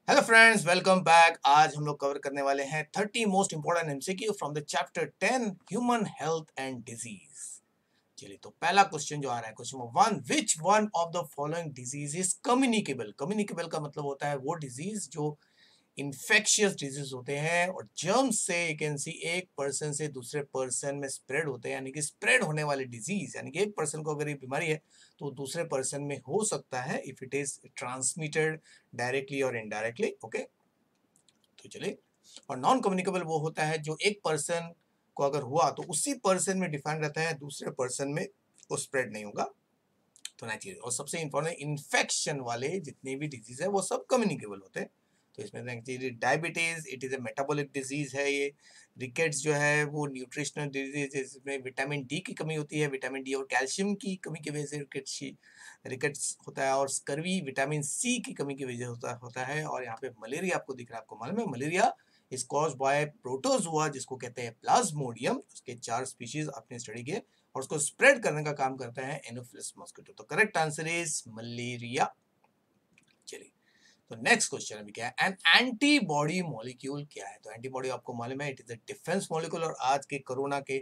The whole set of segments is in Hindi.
Hello friends, welcome back. आज हम लोग कवर करने वाले हैं 30 most important MCQ from the chapter 10 human health and disease. चलिए, तो पहला क्वेश्चन जो आ रहा है, question number 1, which one of the following disease is communicable. Communicable का मतलब होता है वो डिजीज जो इन्फेक्शियस डिजीज होते हैं और जर्म्स से यू कैन सी एक पर्सन से दूसरे पर्सन में स्प्रेड होते हैं, यानी कि स्प्रेड होने वाली डिजीज, यानी कि एक पर्सन को अगर ये बीमारी है तो दूसरे पर्सन में हो सकता है if it is transmitted directly और इनडायरेक्टली। ओके, तो चलिए। और नॉन कम्युनिकेबल वो होता है जो एक पर्सन को अगर हुआ तो उसी पर्सन में डिफाइन रहता है, दूसरे पर्सन में वो स्प्रेड नहीं होगा, तो ना चाहिए। और सबसे इंपॉर्टेंट, इन्फेक्शन वाले जितने भी डिजीज है वो सब कम्युनिकेबल होते हैं। तो इसमें diabetes, it is A metabolic disease है ये। रिकेट्स जो है वो न्यूट्रिशनल डिजीज, इसमें विटामिन डी की कमी होती है, विटामिन डी और कैल्शियम की कमी की वजह से रिकेट्स होता है। और स्कर्वी विटामिन सी की कमी की वजह होता है। और यहाँ पे मलेरिया आपको दिख रहा है, आपको मालूम है malaria is cause by protozoa जिसको कहते हैं प्लाज्मोडियम। उसके 4 स्पीशीज आपने स्टडी किए और उसको स्प्रेड करने का काम करता है एनोफिलिस मॉस्किटो। तो करेक्ट आंसर इज मलेरिया। चलिए, तो नेक्स्ट क्वेश्चन अभी क्या है, एन एंटीबॉडी मॉलिक्यूल क्या है। तो एंटीबॉडी आपको मालूम है, it is a defence molecule. और आज के कोरोना के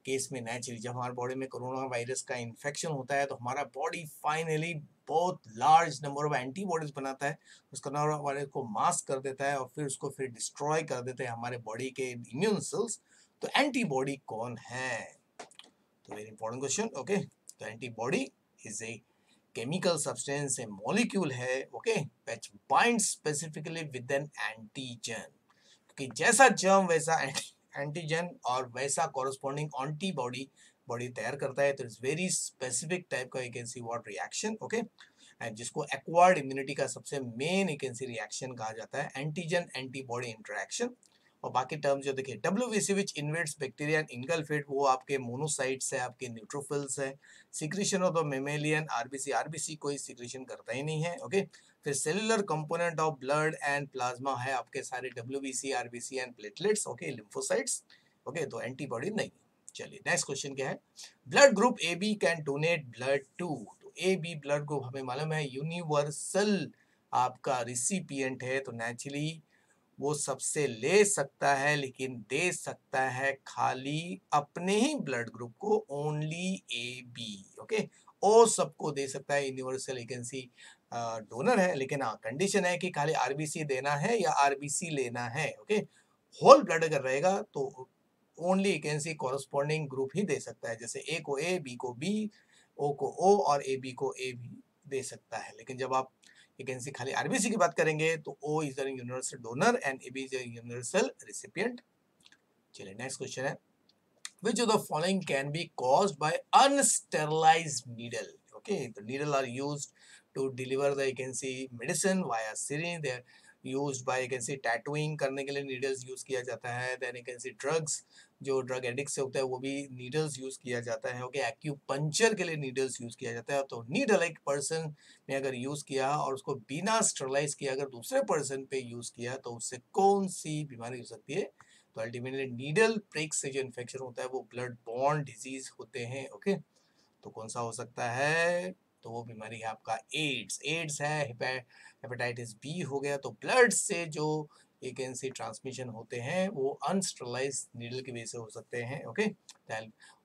केस में नेचुरली जब हमारे बॉडी में कोरोना वायरस का इन्फेक्शन होता है तो हमारा बॉडी फाइनली बहुत लार्ज नंबर ऑफ एंटीबॉडीज बनाता है, उस कोरोना वायरस को मास्क कर देता है और फिर उसको डिस्ट्रॉय कर देते हैं हमारे बॉडी के इम्यून सेल्स। तो एंटीबॉडी कौन है? तो वेरी इंपॉर्टेंट क्वेश्चन। ओके, तो antibody is a chemical substance, a molecule है, okay, which binds specifically with an antigen। क्योंकि जैसा germ वैसा एंटीजन और वैसा corresponding antibody बॉडी तैयार करता है। तो इट्स वेरी स्पेसिफिक टाइप का you can see what reaction. Okay, and जिसको एक्वायर्ड इम्यूनिटी का सबसे main you can C reaction कहा जाता है, एंटीजन एंटीबॉडी इंटरेक्शन। और बाकी टर्म जो देखिए, WBC which invades bacteria and engulfed, वो आपके मोनोसाइट्स है, आपके न्यूट्रोफिल्स है। Secretion of the mammalian RBC, RBC कोई सिक्रीशन करता ही नहीं है। ओके, फिर cellular component of blood and plasma है आपके सारे WBC, RBC and platelets. Okay, lymphocytes. Okay, तो एंटीबॉडी नहीं। चलिए, नेक्स्ट क्वेश्चन क्या है, blood group A B can donate blood to. तो ए बी ब्लड ग्रुप हमें मालूम है यूनिवर्सल आपका रिसिपिएंट है, तो नेचुरली वो सबसे ले सकता है, लेकिन दे सकता है खाली अपने ही ब्लड ग्रुप को, ओनली ए बी। ओके, ओ सबको दे सकता है, यूनिवर्सल वैकेंसी डोनर है, लेकिन हाँ कंडीशन है कि खाली आरबीसी देना है या आरबीसी लेना है। ओके, होल ब्लड अगर रहेगा तो ओनली वैकेंसी कॉरस्पॉन्डिंग ग्रुप ही दे सकता है, जैसे ए को ए, बी को बी, ओ को ओ और ए बी को ए भी दे सकता है। लेकिन जब आप वैकेंसी खाली आरबीसी की बात करेंगे तो O is the universal donor and A B is the universal recipient. चलिए, नेक्स्ट क्वेश्चन है, which of the following can be caused by unsterilized needle? Okay, the needle are used to deliver the you can see medicine via syringe. They are used by you can see tattooing करने के लिए needles use किया जाता है। then you can see drugs, जो drug addict से होता है वो भी needles use किया जाता है। okay, acupuncture के लिए needles use किया जाता है। तो needle एक person ने अगर use किया और उसको बिना sterilize किया अगर दूसरे person पे use किया तो उससे कौन सी बीमारी हो सकती है? तो अल्टीमेटली नीडल प्रिक से जो इन्फेक्शन होता है वो ब्लड बॉर्न डिजीज होते हैं। ओके, तो कौन सा हो सकता है? तो वो बीमारी है आपका एड्स। एड्स है, हेपेटाइटिस बी हो गया। तो ब्लड से जो एक सी ट्रांसमिशन होते हैं वो अनस्टरलाइज नीडल की वजह से हो सकते हैं। ओके,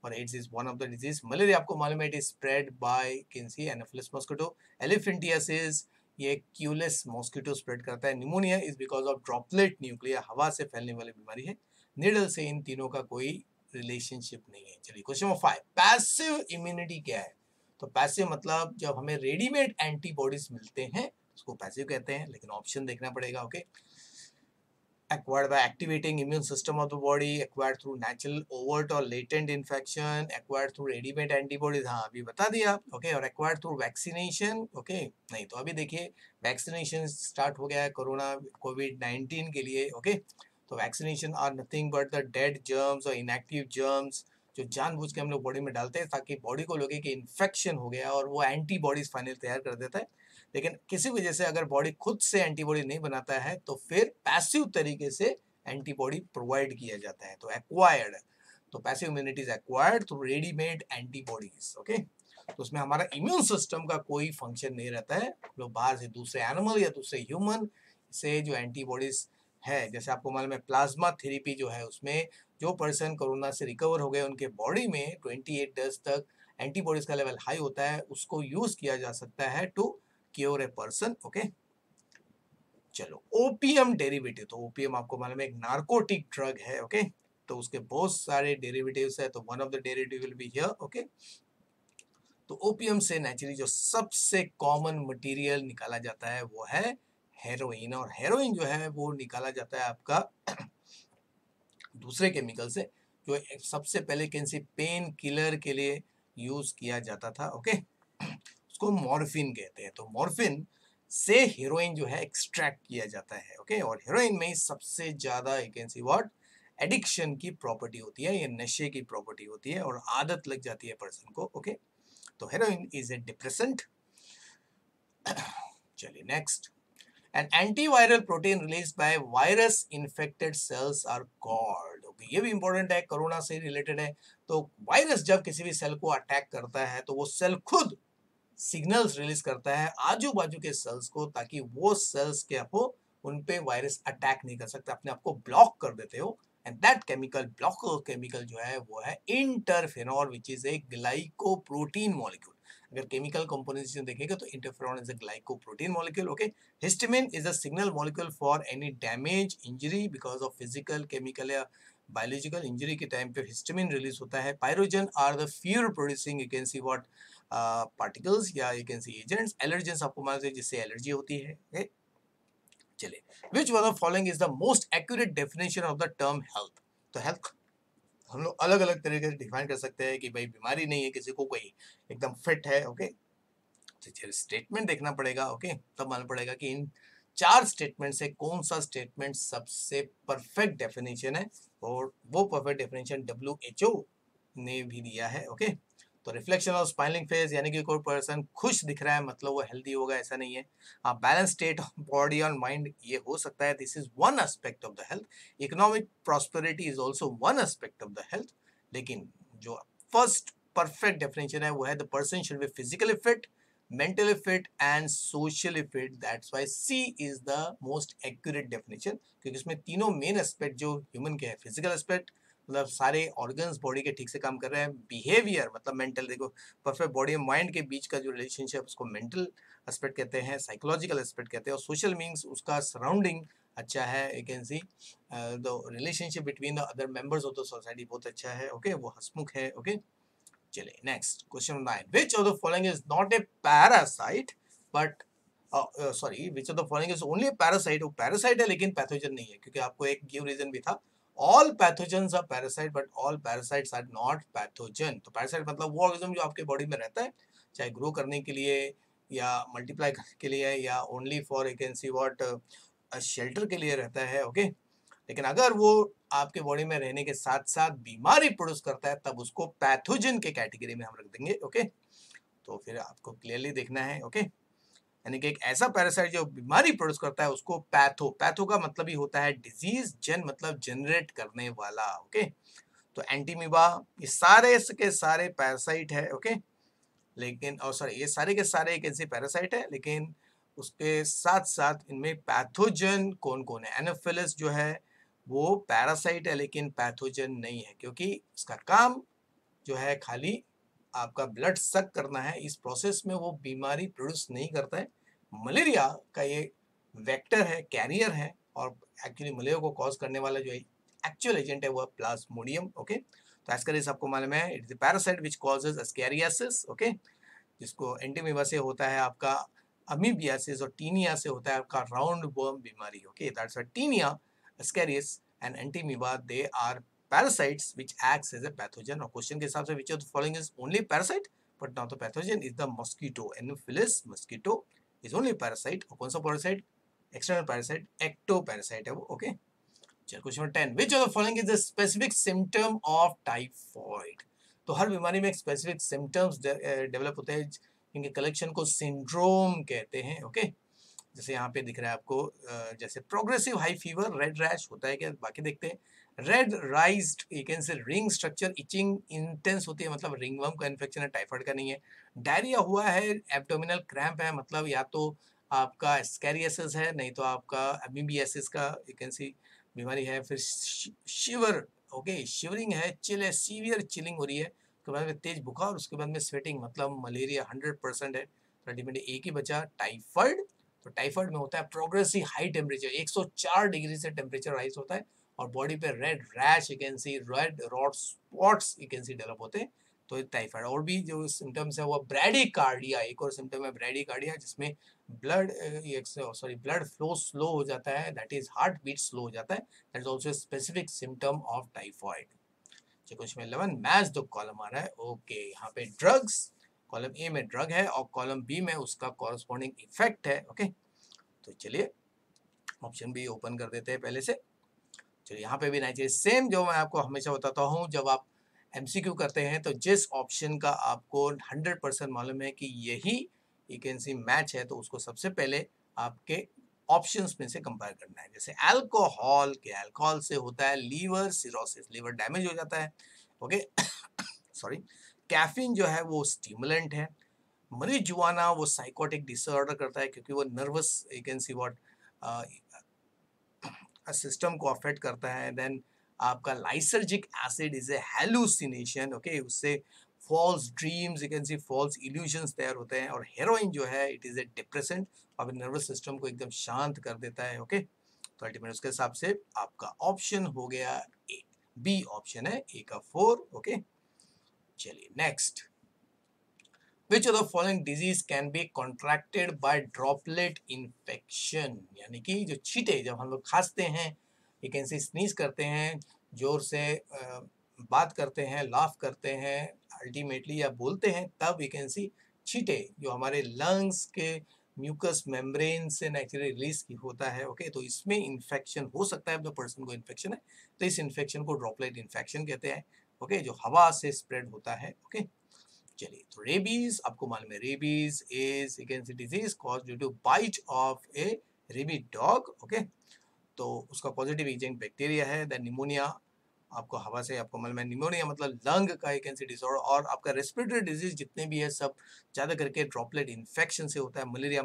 और AIDS is one of the disease. Malaria आपको मालूम है, it is spread by can see anopheles mosquito. Elephantiasis ये क्यूलेस मॉस्किटो स्प्रेड करता है। Pneumonia is because of droplet nuclei, हवा से फैलने वाली बीमारी है। नीडल से इन तीनों का कोई रिलेशनशिप नहीं है। चलिए, क्वेश्चन नंबर 5, पैसिव इम्यूनिटी क्या है? तो पैसिव मतलब जब हमें रेडीमेड एंटीबॉडीज मिलते हैं उसको पैसिव कहते हैं, लेकिन ऑप्शन देखना पड़ेगा। Okay, acquired by activating immune system of the body, acquired through natural overt or latent infection, acquired through ready-made antibodies, हाँ अभी बता दिया। ओके, और acquired through vaccination। ओके, नहीं तो अभी देखिए वैक्सीनेशन स्टार्ट हो गया है कोरोना कोविड-19 के लिए। ओके, तो vaccination are nothing but the dead germs और इनएक्टिव जर्म्स जो जानबूझ के हम लोग बॉडी में डालते हैं ताकि बॉडी को लगे कि इन्फेक्शन हो गया और वो एंटीबॉडीज फाइनल तैयार कर देता है। लेकिन किसी वजह से अगर बॉडी खुद से एंटीबॉडी नहीं बनाता है तो फिर पैसिव तरीके से एंटीबॉडी प्रोवाइड किया जाता है, तो एक्वायर्ड। तो passive immunity is acquired through readymade antibodies. Okay, तो उसमें हमारा इम्यून सिस्टम का कोई फंक्शन नहीं रहता है, लोग बाहर से दूसरे एनिमल या दूसरे ह्यूमन से जो एंटीबॉडीज है, जैसे आपको मालूम है प्लाज्मा थेरेपी जो है, उसमें जो पर्सन कोरोना से रिकवर हो गए उनके बॉडी में 28 डेज तक एंटीबॉडीज का लेवल हाई होता है, उसको यूज किया जा सकता है to cure a person. Okay, चलो ओपीएम डेरिवेटिव, तो ओपीएम आपको मालूम है एक नार्कोटिक ड्रग है। ओके, तो उसके बहुत सारे डेरिवेटिव्स है, तो one of the derivative will be here. Okay, तो ओपीएम से नेचुरली जो सबसे कॉमन मटेरियल निकाला जाता है वो है हेरोइन, और हेरोइन जो है वो निकाला जाता है आपका दूसरे केमिकल से, जो सबसे पहले कैंसी पेन किलर के लिए यूज किया जाता था। ओके, उसको मॉर्फिन कहते हैं। तो मॉर्फिन से हीरोइन जो है एक्सट्रैक्ट किया जाता है। ओके, और हीरोइन में सबसे ज्यादा you can see what addiction की प्रॉपर्टी होती है, ये नशे की प्रॉपर्टी होती है और आदत लग जाती है पर्सन को। ओके, तो हेरोइन इज ए डिप्रेसेंट। चलिए next, an antiviral protein released by virus infected cells are called. Okay, ये भी इंपॉर्टेंट है, कोरोना से रिलेटेड है। तो वायरस जब किसी भी सेल को अटैक करता है तो वो सेल खुद सिग्नल्स रिलीज करता है आजू बाजू के सेल्स को, ताकि वो सेल्स के आपको उन पे वायरस अटैक नहीं कर सकता, अपने आप को ब्लॉक कर देते हो। And that chemical, blocker chemical जो है वो है interferon, which is a glycoprotein molecule. अगर केमिकल कंपोजिशन देखेंगे तो interferon is a glycoprotein molecule. Okay, histamine is a signal molecule for any damage, injury because of physical, chemical या बायोलॉजिकल इंजरी के टाइम पे हिस्टामिन रिलीज होता है। Pyrogen are the fear producing, you can see what particles या you can see agents. Allergens आपको मालूम है जिससे एलर्जी होती है। okay? चलिए, which one of following is the most accurate definition of the term health. तो हेल्थ हम लोग अलग अलग तरीके से डिफाइन कर सकते हैं कि भाई बीमारी नहीं है किसी को, कोई एकदम फिट है। ओके, तो स्टेटमेंट देखना पड़ेगा। ओके, तब मालूम पड़ेगा कि इन चार स्टेटमेंट से कौन सा स्टेटमेंट सबसे परफेक्ट डेफिनेशन है, और वो परफेक्ट डेफिनेशन WHO ने भी दिया है। ओके, तो रिफ्लेक्शन ऑफ स्माइलिंग फेस, यानी कि कोई पर्सन खुश दिख रहा है मतलब वो हेल्दी होगा, ऐसा नहीं है। हाँ, बैलेंस स्टेट ऑफ बॉडी और माइंड ये हो सकता है, this is one aspect of the health. Economic prosperity is also one aspect of the health. लेकिन जो फर्स्ट परफेक्ट डेफिनेशन है वो है the person should be physically fit, mentally fit and socially fit. That's why C is the most accurate definition, क्योंकि इसमें तीनों मेन एस्पेक्ट जो ह्यूमन के हैं, फिजिकल एस्पेक्ट मतलब सारे ऑर्गन्स बॉडी के ठीक से काम कर रहे हैं, बिहेवियर मतलब मेंटल, देखो परफेक्ट बॉडी और माइंड के बीच का जो रिलेशनशिप उसको मेंटल एस्पेक्ट कहते हैं, साइकोलॉजिकल एस्पेक्ट कहते हैं, और सोशल मीन्स उसका सराउंडिंग अच्छा है, you can see the relationship between the other members of the society बहुत अच्छा है। ओके, वो हंसमुख है। ओके, चलिए next question 9, which of the following is not a parasite but sorry, which of the following is only parasite. वो पैरासाइट है लेकिन पैथोजन नहीं है, क्योंकि आपको एक गिव रीजन भी था, all pathogens are parasite but all parasites are not pathogen. तो पैरासाइट मतलब वो ऑर्गेनिज्म जो आपके बॉडी में रहता है, चाहे ग्रो करने के लिए या मल्टीप्लाई करने के लिए या only for you can see what shelter के लिए रहता है। ओके, लेकिन अगर वो आपके बॉडी में रहने के साथ साथ बीमारी प्रोड्यूस करता है तब उसको पैथोजन के कैटेगरी में हम रख देंगे। ओके, तो फिर आपको क्लियरली देखना है। ओके, यानी कि एक ऐसा पैरासाइट जो बीमारी प्रोड्यूस करता है उसको पैथो का मतलब ही होता है डिजीज, जन मतलब जनरेट करने वाला। ओके, तो एंटीमीबा ये सारे के सारे पैरासाइट है। ओके, लेकिन और सॉरी ये सारे के सारे एक ऐसे पैरासाइट है, लेकिन उसके साथ साथ इनमें पैथोजन कौन कौन है। एनोफिलस जो है वो पैरासाइट है लेकिन पैथोजन नहीं है, क्योंकि इसका काम जो है खाली आपका ब्लड सक करना है, इस प्रोसेस में वो बीमारी प्रोड्यूस नहीं करता है। मलेरिया का ये वेक्टर है, कैरियर है, और एक्चुअली मलेरिया को कॉज करने वाला जो एक्चुअल एजेंट है वो प्लाज्मोडियम। ओके, तो एस्केरिस आपको मालूम है it is the parasite which causes ascariasis. Okay, जिसको एंटीमीबा से होता है आपका अमीबियासिस, और टीनिया से होता है आपका राउंड वर्म बीमारी। Okay, that's why taenia, ascaris and entamoeba they are parasites which acts as a pathogen। और क्वेश्चन के हिसाब से which of the following is only parasite but not the pathogen is the mosquito। Anopheles mosquito is only parasite। और कौन सा parasite? external parasite, ectoparasite है वो। ओके, चलो question number 10, which of the following is the specific symptom of typhoid। तो हर बीमारी में एक स्पेसिफिक सिम्टम्स डेवलप होते हैं, इनके कलेक्शन को सिंड्रोम कहते हैं। ओके, जैसे यहाँ पे दिख रहा है आपको, जैसे progressive high fever, red rash होता है क्या, बाकी देखते हैं। Red raised you can say ring structure, itching intense होती है मतलब रिंगवर्म का इन्फेक्शन है, टाइफाइड का नहीं है। डायरिया हुआ है, एब्डोमिनल क्रैम्प है मतलब या तो आपका स्कैरियसिस है, नहीं तो आपका एमीबियासिस का यू कैन सी बीमारी है, फिर शिवर, ओके, शिवरिंग है, चिल है, सीवियर चिलिंग हो रही है, उसके बाद में तेज बुखार, उसके बाद में स्वेटिंग, मतलब मलेरिया 100% है। अल्टीमेटली एक ही बचा, टाइफाइड। तो टाइफाइड में होता है प्रोग्रेसिव हाई टेम्परेचर, 104 डिग्री से टेम्परेचर राइज होता है और बॉडी पे red rash, you can C red rod spots you can C develop होते हैं, तो टाइफाइड। और भी जो सिम्टम्स है वो ब्रैडीकार्डिया, एक और सिम्टम है ब्रैडीकार्डिया, जिसमें ब्लड ब्लड फ्लो स्लो हो जाता है, that is heart beat slow हो जाता है, that is also specific symptom of typhoid. Question 11 match the column आ रहा है, ओके, यहाँ पे ड्रग्स, कॉलम ए में ड्रग है और कॉलम बी में उसका कॉरस्पॉन्डिंग इफेक्ट है, ओके। तो चलिए ऑप्शन बी ओपन कर देते हैं पहले से। चलिए यहाँ पे भी नहीं चाहिए, सेम जो मैं आपको हमेशा बताता हूँ, जब आप एमसीक्यू करते हैं तो जिस ऑप्शन का आपको 100% मालूम है कि यही यू कैन सी मैच है, तो उसको सबसे पहले आपके ऑप्शंस में से कंपेयर करना है। जैसे अल्कोहल के, अल्कोहल से होता है लीवर सिरोसिस, लीवर डैमेज हो जाता है, ओके। सॉरी, कैफीन जो है वो स्टिमुलेंट है, marijuana वो साइकोटिक डिसऑर्डर करता है क्योंकि वो nervous you can see what system को अफेक्ट करता है। देन आपका lysergic acid is a hallucination, okay, उससे false dreams, you can see false illusions तैयार होते हैं। और हेरोइन जो है इट इज ए डिप्रेसेंट, और नर्वस सिस्टम को एकदम शांत कर देता है, ओके। तो अल्टीमेट उसके हिसाब से आपका ऑप्शन हो गया ए, बी ऑप्शन है ए का 4, ओके। चलिए next, Which of the following disease can be contracted by droplet infection? यानी कि जो छींटे जब हम लोग खांसते हैं, you can say स्नीज करते हैं, जोर से बात करते हैं, लाफ करते हैं, अल्टीमेटली या बोलते हैं, तब you can see छींटे जो हमारे लंग्स के म्यूकस मेम्ब्रेन से नेचुरली रिलीज की होता है, ओके। तो इसमें इन्फेक्शन हो सकता है, जो पर्सन को इन्फेक्शन है, तो इस इन्फेक्शन को ड्रॉपलेट इन्फेक्शन कहते हैं, ओके, जो हवा से स्प्रेड होता है, ओके। चलिए, तो रेबीज आपको मालूम है, rabies is you can see disease caused due to bite of a rabid dog, okay. तो उसका पॉजिटिव एजेंट बैक्टीरिया है। देन निमोनिया, आपको हवा से आपको मालूम है, निमोनिया मतलब लंग का यू कैन सी डिसऑर्डर। और आपका रेस्पिरेटरी डिजीज जितने भी है सब ज़्यादा करके ड्रॉपलेट इन्फेक्शन से होता है। मलेरिया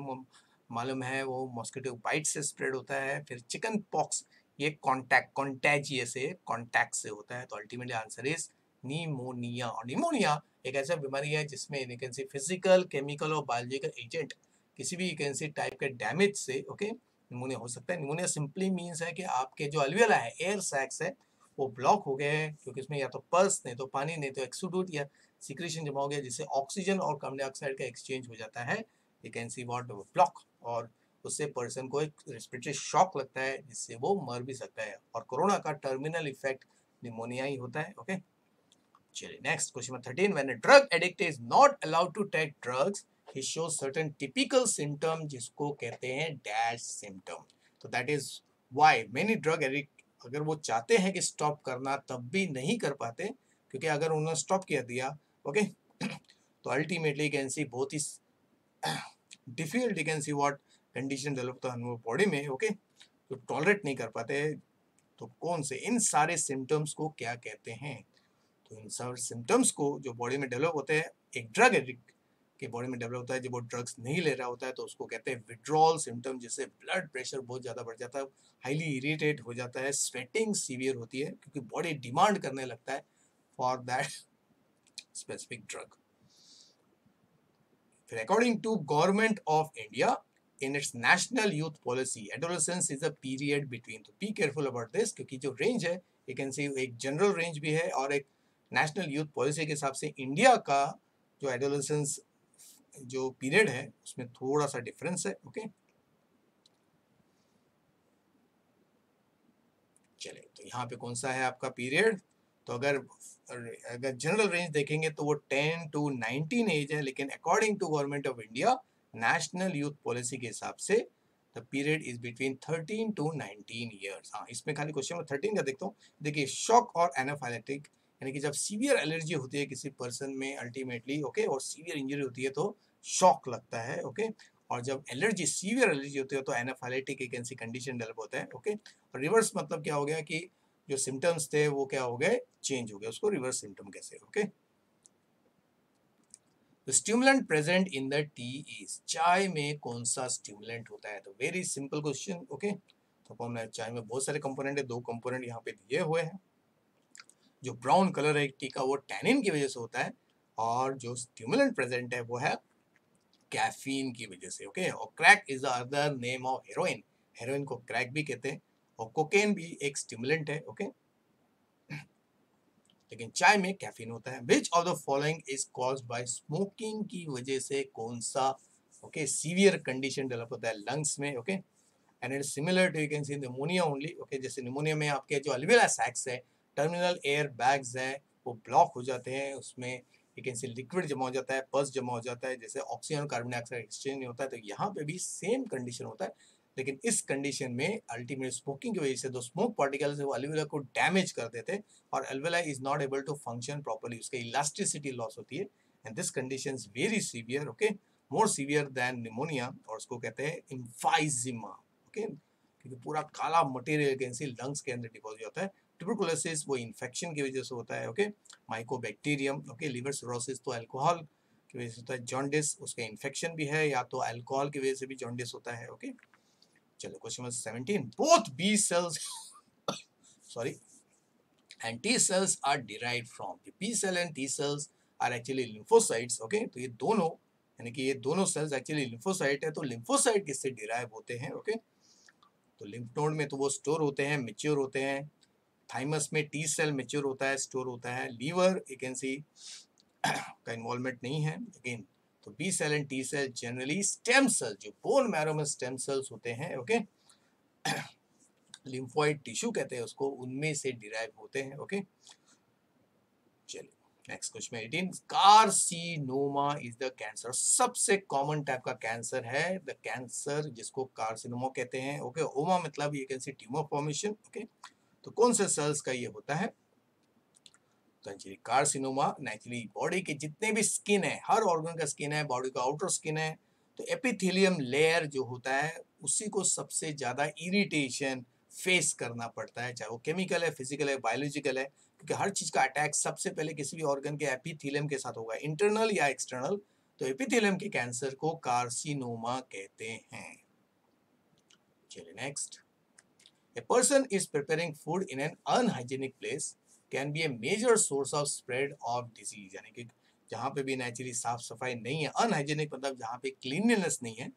मालूम है वो मॉस्किटो बाइट से स्प्रेड होता है। फिर चिकन पॉक्स, ये कॉन्टैजियस है, कॉन्टैक्ट से होता है। तो अल्टीमेटली आंसर इज निमोनिया। और निमोनिया एक ऐसा बीमारी है जिसमें you can C physical, chemical और बायोलॉजिकल एजेंट किसी भी यू कैन सी टाइप के डैमेज से, ओके, निमोनिया हो सकता है। निमोनिया सिंपली मीन्स है कि आपके जो अल्वियोला है, एयर सैक्स है, वो ब्लॉक हो गए हैं, क्योंकि इसमें या तो पल्स, नहीं तो पानी, नहीं तो एक्सुडूट या सिक्रीशन जमा हो गया, जिससे ऑक्सीजन और कार्बन डाइऑक्साइड का एक्सचेंज हो जाता है, you can see what block, और उससे पर्सन को एक रेस्पिरेटरी शॉक लगता है, जिससे वो मर भी सकता है। और कोरोना का टर्मिनल इफेक्ट निमोनिया ही होता है, ओके। चलिए next, question number 13, when a drug addict is not allowed to take drugs he shows certain typical symptom, जिसको कहते हैं डैश सिम्टम। तो that is why many drug addict, अगर वो चाहते हैं कि स्टॉप करना, तब भी नहीं कर पाते, क्योंकि अगर उन्होंने स्टॉप किया दिया, ओके, तो अल्टीमेटली कैन सी बहुत ही difficult can see what condition develop होता है बॉडी में, ओके, तो टॉलरेट नहीं कर पाते। तो कौन से इन सारे सिम्टम्स को क्या कहते हैं? तो इन सारे सिम्टम्स को जो बॉडी में डेवलप होते हैं, एक ड्रग एडिक्ट के बॉडी में डेवलप होता है, जब वो ड्रग्स नहीं ले रहा होता है, तो उसको कहते हैं विड्रॉल सिम्टम, जिससे ब्लड प्रेशर बहुत ज़्यादा बढ़ जाता है, हाईली इरिटेट हो जाता है, स्वेटिंग सीवियर होती है, क्योंकि बॉडी डिमांड करने लगता है फॉर दैट स्पेसिफिक ड्रग। फिर according to government of India in its national youth policy, adolescence is a period between, तो बी केयरफुल अबाउट दिस, क्योंकि जो रेंज है यू कैन सी एक जनरल रेंज भी है और एक नेशनल यूथ पॉलिसी के हिसाब से इंडिया का जो एडोलेसेंस जो पीरियड है उसमें थोड़ा सा डिफरेंस है, ओके। चले, तो यहाँ पे कौन सा है आपका पीरियड? तो अगर जनरल रेंज देखेंगे तो वो 10 to 19 एज है, लेकिन according to government of India national youth policy के हिसाब से the period is between 13 to 19 years. हाँ, इसमें खाली क्वेश्चन नंबर 13 का देखता हूँ। देखिए, शॉक और एनाफाइलेटिक, यानी कि जब सीवियर एलर्जी होती है किसी पर्सन में अल्टीमेटली, ओके, और सीवियर इंजरी होती है तो शॉक लगता है, ओके। और जब एलर्जी, सीवियर एलर्जी होती है तो एनाफाइलेटिक एक ऐसी कंडीशन डेवलप होता है, ओके। और रिवर्स मतलब क्या हो गया कि जो सिम्टम्स थे वो क्या हो गए, चेंज हो गए, उसको रिवर्स सिम्टम कैसे, okay. Stimulant present in the T is, चाय में कौन सा स्टिमुलेंट होता है? तो वेरी सिंपल क्वेश्चन, ओके। तो हमने चाय में बहुत सारे कंपोनेंट है, दो कंपोनेंट यहाँ पे दिए हुए हैं। जो ब्राउन कलर है टी का वो टैनिन की वजह से होता है, और जो स्टिमुलेंट प्रेजेंट है वो है कैफीन की वजह से, ओके। और crack is the other name of heroin, heroin को क्रैक भी कहते हैं, और कोकेन भी एक स्टिमुलेंट है, ओके। लेकिन चाय में कैफीन होता है। Which of the following is caused by smoking की वजह से कौन सा, ओके, सीवियर कंडीशन डेवलप होता है लंग्स में, okay. And it similar to, you can see pneumonia only, okay. जैसे निमोनिया में आपके जो अल्वियोला सैक्स है, टर्मिनल एयर बैग्स है, वो ब्लॉक हो जाते हैं, उसमें यू कैन सी लिक्विड जमा हो जाता है, पस जमा हो जाता है, जैसे ऑक्सीजन और कार्बन डाइऑक्साइड एक्सचेंज नहीं होता है। तो यहाँ पे भी सेम कंडीशन होता है, लेकिन इस कंडीशन में अल्टीमेट स्मोकिंग की वजह से दो स्मोक पार्टिकल्स वो अल्वियोला को डैमेज कर देते हैं, और alveola is not able to function properly, उसकी इलास्टिसिटी लॉस होती है, and this condition is very severe, okay, more severe than pneumonia, और उसको कहते हैं एम्फाइजिमा, ओके। क्योंकि पूरा काला मटेरियल कैंसी लंग्स के अंदर डिपॉजिट होता है। ट्यूबरकुलोसिस वो इन्फेक्शन की वजह से होता है, okay. Mycobacterium, okay. Liver cirrhosis तो अल्कोहल की वजह से होता है। जॉन्डिस उसका इन्फेक्शन भी है, या तो अल्कोहल की वजह से भी जॉन्डिस होता है, ओके। चलो question number 17, both B cells sorry and T cells are derived from, the B cell and T cells are actually lymphocytes, okay। तो ये दोनों, यानी कि ये दोनों सेल्स एक्चुअली लिम्फोसाइट है। तो लिम्फोसाइट किससे डिराइव होते हैं, ओके। तो लिम्फ नोड में तो वो स्टोर होते हैं, मेच्योर होते हैं। थाइमस में टी सेल मेच्योर होता है, स्टोर होता है। लीवर यू कैन सी का इन्वॉल्वमेंट नहीं है, लेकिन तो B cell and T cell generally stem cell, जो बोन मैरो में स्टेम सेल्स होते हैं, ओके, लिम्फोइड टिश्यू कहते हैं उसको, उनमें से डिराइव होते हैं, ओके। चलिए next question 18, carcinoma is the cancer, सबसे कॉमन टाइप का कैंसर है द कैंसर जिसको कार्सिनोमा कहते हैं, ओके। ओमा मतलब you can C tumour formation, okay. तो कौन से सेल्स का ये होता है? तो एक्चुअली कार्सिनोमा नेचुरली बॉडी के जितने भी स्किन है, हर ऑर्गन का स्किन है, बॉडी का आउटर स्किन है, तो एपिथेलियम लेयर जो होता है उसी को सबसे ज्यादा इरिटेशन फेस करना पड़ता है, चाहे वो केमिकल है, फिजिकल है, बायोलॉजिकल है, क्योंकि हर चीज का अटैक सबसे पहले किसी भी ऑर्गन के एपिथेलियम के साथ होगा, इंटरनल या एक्सटर्नल। तो एपिथेलियम के कैंसर को कार्सिनोमा कहते हैं। चलिए next, A person is preparing food in an unhygienic place can be a major source of spread of disease, यानी कि जहाँ पे भी नेचुरली साफ सफाई नहीं है, अनहाइजीनिक मतलब जहाँ पे क्लीनलीनेस नहीं है,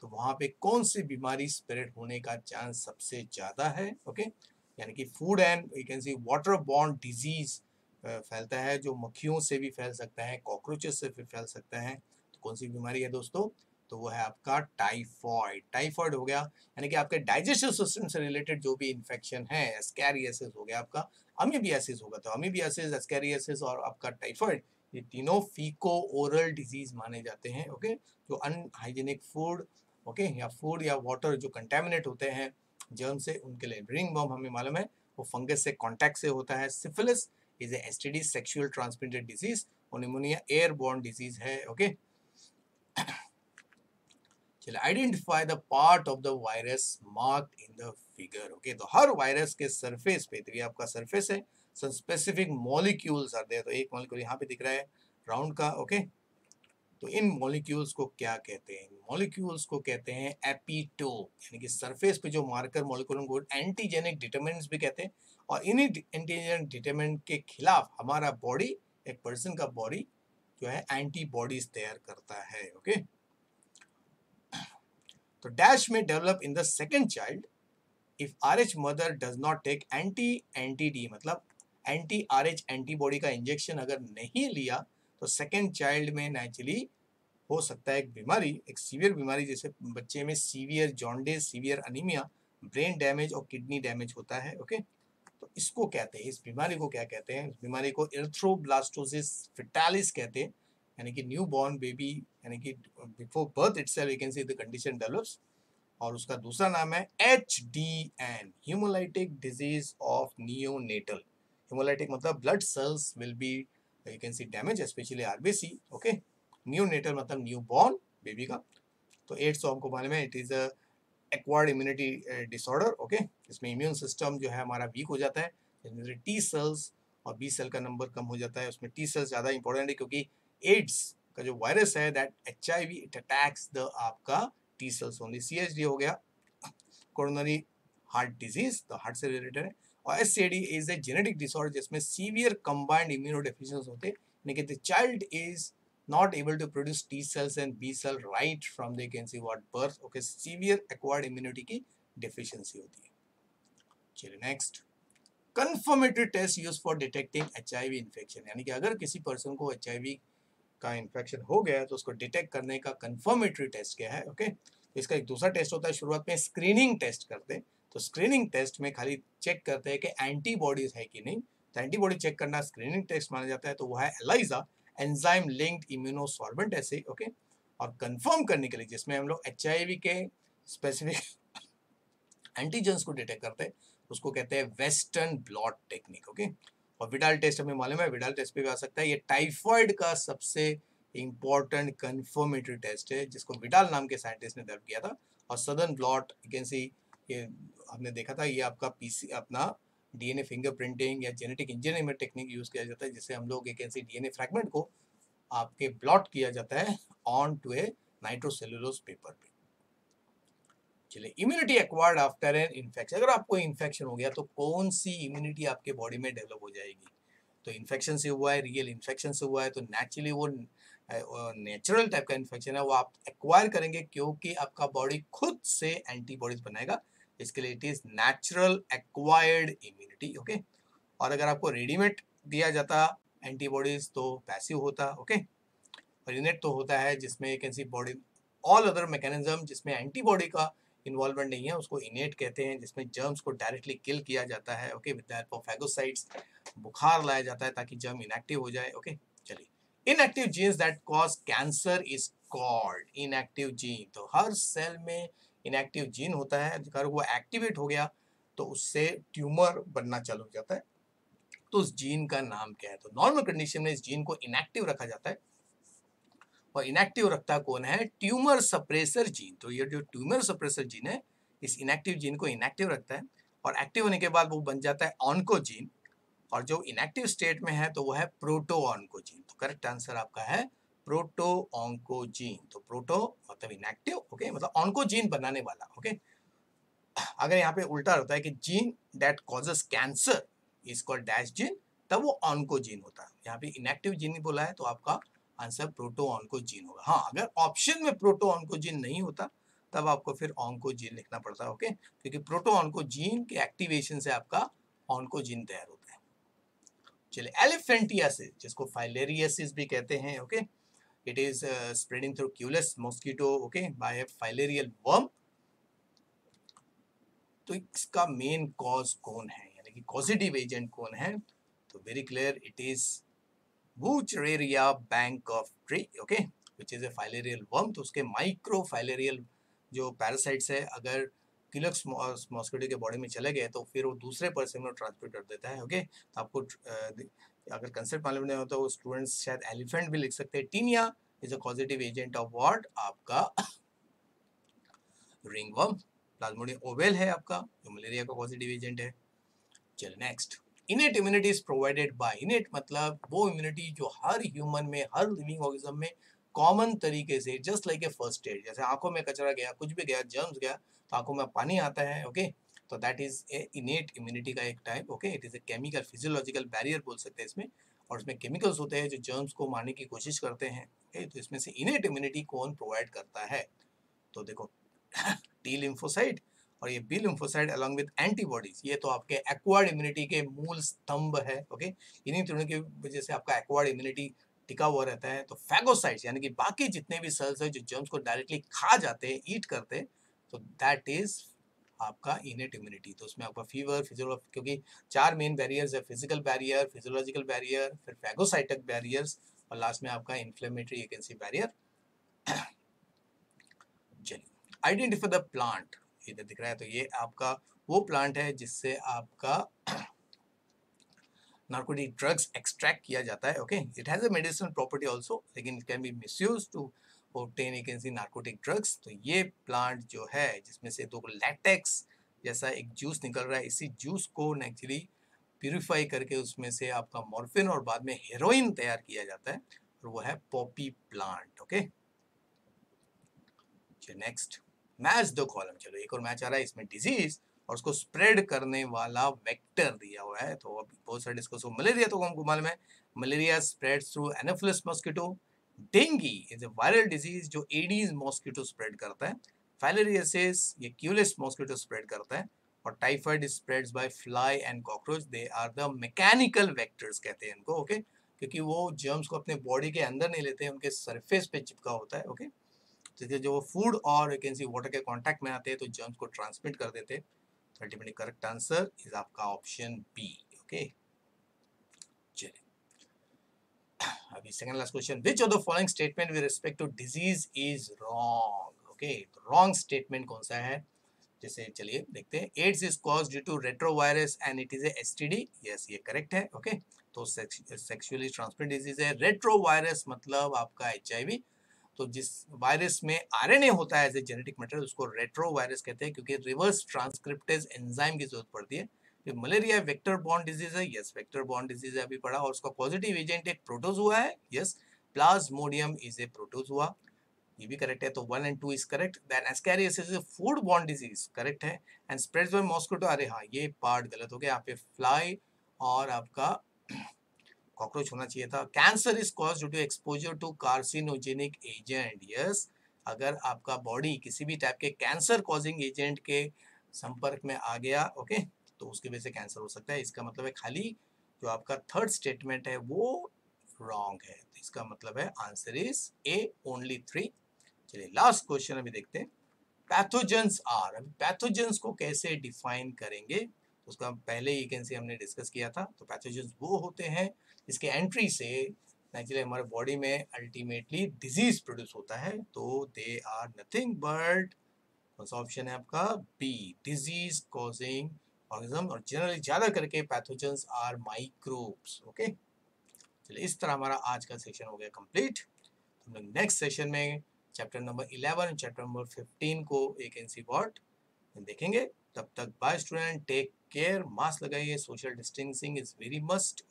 तो वहाँ पे कौन सी बीमारी स्प्रेड होने का चांस सबसे ज्यादा है, ओके। यानी कि food and you can C water borne disease फैलता है, जो मक्खियों से भी फैल सकता है, कॉकरोचेस से भी फैल सकता है। तो कौन सी बीमारी है दोस्तों? तो वो है आपका टाइफॉइड। टाइफॉइड हो गया, यानी कि आपके डाइजेस्टिव सिस्टम से रिलेटेड जो भी इन्फेक्शन है, एस्कैरियोसिस हो गया आपका, अमीबियासिस होगा, तो अमीबियासिस, एस्कैरियोसिस और आपका टाइफॉइड, ये तीनों फीको ओरल डिजीज माने जाते हैं, ओके। जो अनहाइजीनिक फूड, ओके, या फूड या वाटर जो कंटेमिनेट होते हैं जर्म से, उनके लिए। रिंग बम हमें मालूम है वो फंगस से कांटेक्ट से होता है। Syphilis is a STD, sexual transmitted disease, और निमोनिया एयरबोर्न डिजीज है, ओके। चलिए, identify the part of the virus marked in the figure, okay. तो हर वायरस के सरफेस पे, तो ये आपका सरफेस है, some specific molecules are there. तो एक मॉलिक्यूल यहाँ पे दिख रहा है राउंड का, ओके। तो इन मॉलिक्यूल्स को क्या कहते हैं? मॉलिक्यूल्स को कहते हैं एपिटोप, यानी कि सरफेस पे जो मार्कर मॉलिक्यूल को एंटीजेनिक डिटरमिनेंट्स भी कहते हैं, और इन्हीं एंटीजेनिक डिटरमिनेंट के खिलाफ हमारा बॉडी, एक पर्सन का बॉडी जो है एंटीबॉडीज तैयार करता है, ओके। तो डैश में develop in the second child if RH mother does not take anti D, मतलब एंटी RH एंटीबॉडी का इंजेक्शन अगर नहीं लिया, तो सेकेंड चाइल्ड में नेचुरली हो सकता है एक बीमारी, एक सीवियर बीमारी, जैसे बच्चे में severe jaundice, severe anaemia, brain damage और किडनी डैमेज होता है, ओके। तो इसको कहते हैं, इस बीमारी को क्या कहते हैं? इस बीमारी को एरिथ्रोब्लास्टोसिस फेटालिस कहते हैं, यानी कि न्यू बॉर्न बेबी, यानी कि before birth itself we can see the condition develops. और उसका दूसरा नाम है HDN, haemolytic disease of neonatal. Haemolytic मतलब blood cells will be you can see damage, specially RBC, okay. Neonatal मतलब न्यू बॉर्न बेबी का। तो एड्स तो हमको मालूम है, it is a acquired immunity disorder, okay. इसमें इम्यून सिस्टम जो है हमारा वीक हो जाता है, जिसमें टी सेल्स और बी सेल का नंबर कम हो जाता है। उसमें टी सेल्स ज़्यादा इंपॉर्टेंट है, क्योंकि एड्स का जो वायरस है that HIV it attacks the आपका टी सेल्स ओनली। CHD हो गया कोरोनरी हार्ट डिजीज, तो हार्ट से रिलेटेड है। और SCD is a genetic disorder जिसमें सीवियर कंबाइंड इम्यूनोडेफिशिएंसी होते हैं, यानी कि the child is not able to produce T cells and B cell right from the can see what birth, okay, severe acquired immunity की deficiency होती है। चलिए next, confirmatory test used for detecting HIV infection, यानी कि अगर किसी पर्सन को HIV का इन्फेक्शन हो गया है तो उसको डिटेक्ट करने का कंफर्मेटरी टेस्ट क्या है, ओके। तो इसका एक दूसरा टेस्ट होता है, शुरुआत में स्क्रीनिंग टेस्ट करते हैं। तो स्क्रीनिंग टेस्ट में खाली चेक करते हैं कि एंटीबॉडीज है कि नहीं, तो एंटीबॉडी चेक करना स्क्रीनिंग टेस्ट माना जाता है। तो वो है एलाइजा, एंजाइम लिंक्ड इम्यूनोसॉर्बेंट ऐसे, ओके। और कंफर्म करने के लिए जिसमें हम लोग HIV के स्पेसिफिक एंटीजेंस को डिटेक्ट करते हैं उसको कहते हैं वेस्टर्न ब्लॉट टेक्निक, ओके। और विडाल टेस्ट हमें मालूम है, विडाल टेस्ट पे भी आ सकता है। ये टाइफॉइड का सबसे इंपॉर्टेंट कंफर्मेटरी टेस्ट है जिसको विडाल नाम के साइंटिस्ट ने डेवलप किया था। और सदर्न ब्लॉट यू कैन सी, ये हमने देखा था, ये आपका PC अपना DNA फिंगरप्रिंटिंग या जेनेटिक इंजीनियरिंग में टेक्निक यूज किया जाता है जिससे हम लोग एक ऐसी DNA फ्रैगमेंट को आपके ब्लॉट किया जाता है on to a nitrocellulose paper पे। चलिए, immunity acquired after an infection, अगर आपको इन्फेक्शन हो गया तो कौन सी इम्यूनिटी आपके बॉडी में डेवलप हो जाएगी। तो इन्फेक्शन से हुआ है, रियल इन्फेक्शन से हुआ है, तो नेचुरली वो नेचुरल टाइप का इन्फेक्शन है वो आप एक्वायर करेंगे क्योंकि आपका बॉडी खुद से एंटीबॉडीज बनाएगा। इसके लिए it is natural acquired immunity, okay. और अगर आपको रेडीमेड दिया जाता एंटीबॉडीज तो पैसिव होता, ओके। और इनेट तो होता है जिसमें एक ऐसी बॉडी ऑल अदर मैकेनिज्म जिसमें एंटीबॉडी का इन्वॉल्वमेंट नहीं है उसको इनेट कहते हैं, जिसमें जर्म्स को डायरेक्टली किल किया जाता है, okay, with the help of phagocytes. बुखार लाया जाता है ताकि जर्म इनएक्टिव हो जाए, ओके। चलिए, inactive genes that cause cancer is called inactive gene. तो हर सेल में इनएक्टिव जीन होता है, अगर वो एक्टिवेट हो गया तो उससे ट्यूमर बनना चालू हो जाता है। तो उस जीन का नाम क्या है। तो नॉर्मल कंडीशन में इस जीन को इनएक्टिव रखा जाता है और इनएक्टिव रखता कौन है, ट्यूमर सप्रेसर जीन। तो ये जो ट्यूमर सप्रेसर जीन है इस इनएक्टिव जीन को इनएक्टिव रखता है और एक्टिव होने के बाद वो बन जाता है ऑन्कोजीन। और जो इनएक्टिव स्टेट में है तो वो है प्रोटो ऑन्कोजीन। तो करेक्ट आंसर आपका है प्रोटो ऑन्कोजीन। तो प्रोटो मतलब इनएक्टिव, ओके, मतलब ऑन्कोजीन बनाने वाला, ओके। अगर यहाँ पे उल्टा होता है कि gene that causes cancer is called dash gene, तब वो ऑन्कोजीन होता है। यहाँ पे इनएक्टिव जीन ही बोला है तो आपका आंसर प्रोटो ऑन्कोजीन होगा। हाँ, अगर ऑप्शन में प्रोटो ऑन्कोजीन नहीं होता तब आपको फिर ऑन्कोजीन लिखना पड़ता है, ओके, क्योंकि प्रोटो ऑन्कोजीन के एक्टिवेशन से आपका ऑन्कोजीन तैयार होता है। चलिए, एलिफेंटियासिस जिसको फाइलेरियासिस भी कहते हैं, okay, it is spreading through culex mosquito, okay, by a filarial worm. तो इसका मेन कॉज कौन है, यानी कि कॉजेटिव एजेंट कौन है। तो very clear, it is Wuchereria bank of tree, okay, which is A filarial worm. तो उसके माइक्रो फाइलेरियल जो पैरासाइट्स है अगर क्यूलेक्स मॉस्किटो के बॉडी में चले गए तो फिर वो दूसरे पर्सन में ट्रांसमिट कर देता है, ओके। तो आपको अगर कंसेप्ट मालूम नहीं होता तो स्टूडेंट्स शायद एलिफेंट भी लिख सकते हैं। Tinea is a positive agent of what, आपका रिंगवर्म। प्लाज्मोडियम ओवेल है आपका जो मलेरिया का पॉजिटिव एजेंट है। चलिए next, innate immunity is provided by, innate मतलब वो इम्यूनिटी जो हर ह्यूमन में, हर लिविंग ऑर्गेनिज्म में कॉमन तरीके से, just like a first aid, जैसे आंखों में कचरा गया, कुछ भी गया, जर्म्स गया तो आंखों में पानी आता है, ओके। तो that is a innate immunity का एक type, okay. It is a chemical physiological barrier बोल सकते हैं इसमें, और इसमें केमिकल्स होते हैं जो जर्म्स को मारने की कोशिश करते हैं, ओके। तो इसमें से इनेट इम्यूनिटी कौन प्रोवाइड करता है। तो देखो टी लिम्फोसाइट और ये B lymphocyte along with antibodies, ये तो आपके एक्वायर्ड इम्यूनिटी के मूल स्तंभ है, ओके। इन्हीं तीनों की वजह से आपका एक्वायर्ड इम्यूनिटी टिका हुआ रहता है। तो फैगोसाइट्स यानी कि बाकी जितने भी सेल्स है जो जर्म्स को डायरेक्टली खा जाते हैं, ईट करते हैं, तो दैट इज आपका इनेट इम्यूनिटी। तो उसमें आपका फीवर, फिजियोलॉजी, क्योंकि 4 मेन बैरियर्स है, फिजिकल बैरियर, फिजियोलॉजिकल बैरियर, फिर फैगोसाइटिक बैरियर्स और लास्ट में आपका इन्फ्लेमेटरी एजेंसी बैरियर। चलिए, आइडेंटिफाई द प्लांट, इधर दिख रहा है, तो ये आपका वो प्लांट है जिससे आपका नार्कोटिक ड्रग्स एक्सट्रैक्ट किया जाता है, okay. It has a medicinal property also, लेकिन it can be misused to obtain you can see narcotic drugs. तो ये प्लांट जो है जिसमें से दो लैटेक्स जैसा एक जूस निकल रहा है, इसी जूस को एक्चुअली प्यूरिफाई करके उसमें से आपका मॉर्फिन और बाद में हेरोइन तैयार किया जाता है और वो है Poppy plant. Okay, next, match the column. चलो एक और मैच आ रहा है, इसमें डिजीज और उसको स्प्रेड करने वाला वेक्टर दिया हुआ है। तो अभी बहुत सारे डिस्कस हो। मलेरिया तो हमको मालूम है, malaria spreads through Anopheles mosquito. Dinghy is a viral disease जो एडीज मॉस्किटो स्प्रेड करता है। फाइलेरियासिस ये क्यूलिस मॉस्किटो स्प्रेड करता है। और typhoid spreads by fly and cockroach. They are the mechanical vectors कहते हैं इनको। ओके, क्योंकि वो जर्म्स को अपने बॉडी के अंदर नहीं लेते, उनके सरफेस पे चिपका होता है। ओके, जैसे जो फूड और वैकेंसी वाटर के कांटेक्ट में आते हैं तो जर्म्स को ट्रांसमिट कर देते हैं। अल्टीमेटली करेक्ट आंसर इज आपका ऑप्शन बी। ओके, चलिए अभी second last question, which of the following statement with respect to disease is wrong. Okay, तो रॉन्ग स्टेटमेंट कौन सा है? जैसे चलिए देखते हैं, AIDS is caused due to retrovirus and it is a STD. Yes, ये करेक्ट है। ओके, तो सेक्सुअली ट्रांसमिटेड डिजीज है। रेट्रोवायरस मतलब आपका एचआईवी। तो जिस वायरस में आरएनए होता है एज ए जेनेटिक मटेरियल, उसको रेट्रो वायरस कहते हैं, क्योंकि रिवर्स ट्रांसक्रिप्टेज एंजाइम की जरूरत पड़ती है। फिर मलेरिया वेक्टर बॉर्न डिजीज है। यस, वेक्टर बॉर्न डिजीज है, अभी पढ़ा। और उसका पॉजिटिव एजेंट एक प्रोटोजुआ है। Yes, plasmodium is a protozoa, ये भी करेक्ट है। तो 1 और 2 is correct. Then ascariasis is food borne disease, correct है। एंड स्प्रेड्स बाय मॉस्किटो, अरे हाँ ये पार्ट गलत हो गया, यहाँ पे फ्लाई और आपका कॉकरोच होना चाहिए था। Cancer is cause due to exposure to carcinogenic agent. Yes, अगर आपका बॉडी किसी भी टाइप के कैंसर कॉजिंग एजेंट के संपर्क में आ गया, ओके, तो उसकी वजह से कैंसर हो सकता है। इसका मतलब है खाली जो आपका थर्ड स्टेटमेंट है वो रॉन्ग है। तो इसका मतलब है आंसर इज ए, ओनली 3। चलिए लास्ट क्वेश्चन अभी देखते हैं। पैथोजेंस आर, अभी पैथोजेंस को कैसे डिफाइन करेंगे? उसका पहले ही वैकेंसी हमने डिस्कस किया था। तो पैथोजेंस वो होते हैं जिसके एंट्री से नेचुरली हमारे बॉडी में अल्टीमेटली डिजीज प्रोड्यूस होता है। तो दे आर नथिंग बट, कौन सा ऑप्शन है आपका? B, disease causing organism. और जनरली ज्यादा करके पैथोजेंस आर माइक्रोब्स। ओके, चलिए इस तरह हमारा आज का सेशन हो गया कंप्लीट। हम लोग नेक्स्ट सेशन में चैप्टर नंबर 11 और चैप्टर नंबर 15 को एक एनसी बोर्ड देखेंगे। तब तक bye student, take care, mask लगाइए, social distancing is very must.